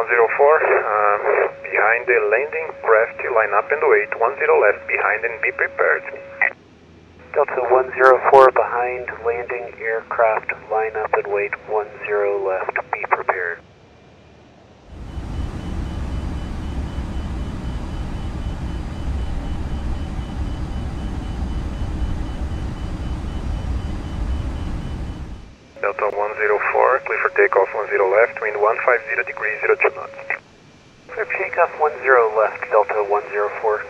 104, behind the landing craft, line up and wait. 10 left behind and be prepared. Delta 104 behind landing aircraft, line up and wait. 10 left, be prepared. Delta 104, clear for takeoff 10 left, wind 150 degrees, 02 knots. Clear for takeoff 10 left, Delta 104.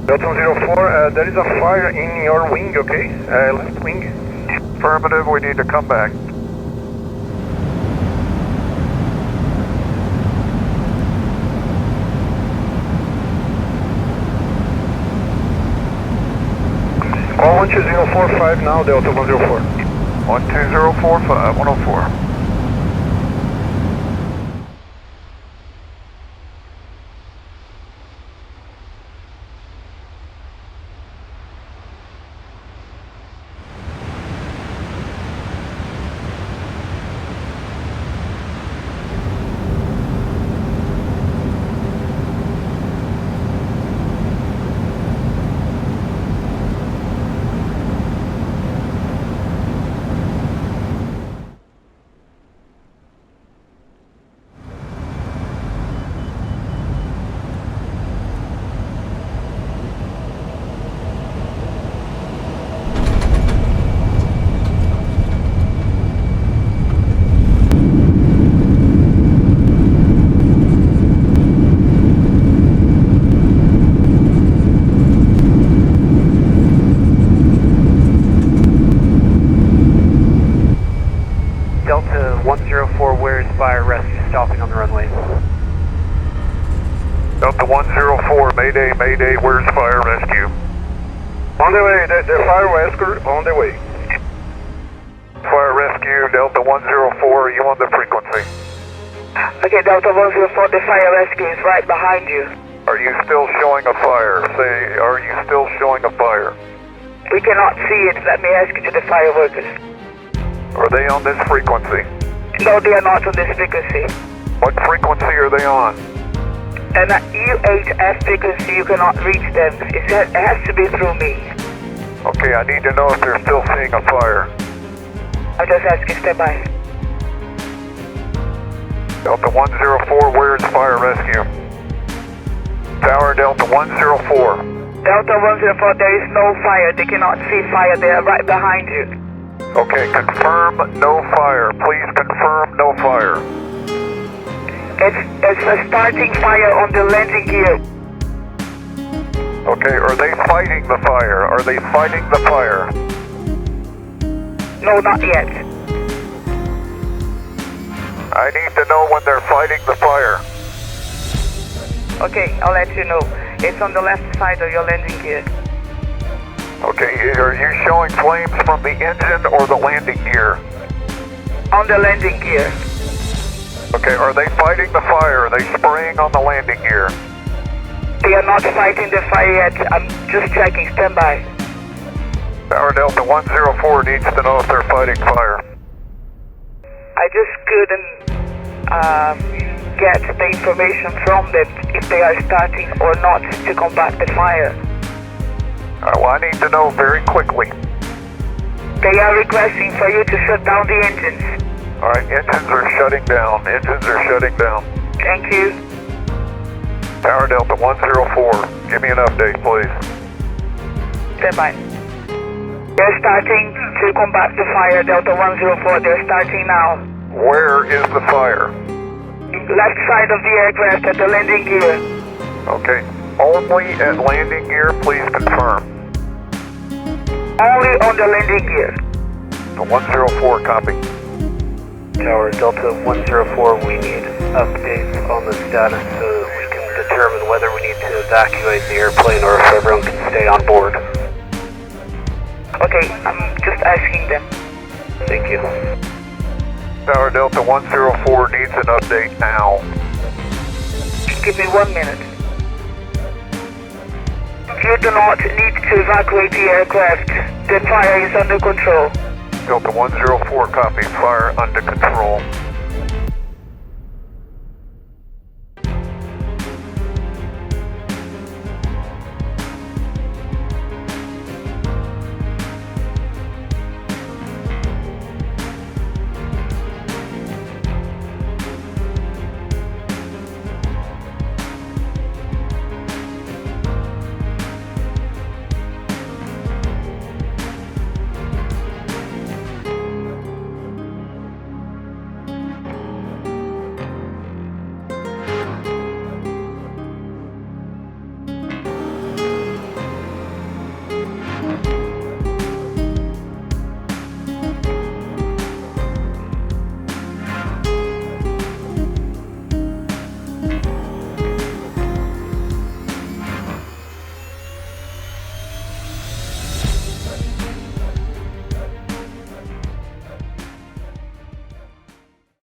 Delta 104, there is a fire in your wing, okay? Left wing. Affirmative, we need to come back. Call 12045 now, Delta 104. 12045, 104. Delta 104, where is fire rescue stopping on the runway? Delta 104, Mayday, Mayday, where's fire rescue? On the way, the fire rescue on the way. Fire rescue, Delta 104, you on the frequency? Okay, Delta 104, the fire rescue is right behind you. Are you still showing a fire? Say, are you still showing a fire? We cannot see it. Let me ask you to the fire workers. Are they on this frequency? No, they are not on this frequency. What frequency are they on? And at U8F frequency, you cannot reach them. It has to be through me. Okay, I need to know if they're still seeing a fire. I'll just ask you, stand by. Delta 104, where's fire rescue? Tower Delta 104. Delta 104, there is no fire. They cannot see fire. They are right behind you. Okay, confirm no fire. Please confirm no fire. It's a starting fire on the landing gear. Okay, are they fighting the fire? Are they fighting the fire? No, not yet. I need to know when they're fighting the fire. Okay, I'll let you know. It's on the left side of your landing gear. Okay, are you showing flames from the engine or the landing gear? On the landing gear. Okay, are they fighting the fire? Are they spraying on the landing gear? They are not fighting the fire yet. I'm just checking. Stand by. Tower Delta 104 needs to know if they're fighting fire. I just couldn't get the information from them if they are starting or not to combat the fire. Well, I need to know very quickly. They are requesting for you to shut down the engines. Alright, engines are shutting down. Engines are shutting down. Thank you. Tower Delta 104, give me an update, please. Stand by. They're starting to combat the fire, Delta 104. They're starting now. Where is the fire? Left side of the aircraft at the landing gear. Okay. Only at landing gear, please confirm. Only on the landing gear. The 104, copy. Tower Delta 104, we need updates on the status so that we can determine whether we need to evacuate the airplane or if everyone can stay on board. Okay, I'm just asking them. Thank you. Tower Delta 104 needs an update now. Give me 1 minute. You do not need to evacuate the aircraft. The fire is under control. Delta 104, copy. Fire under control.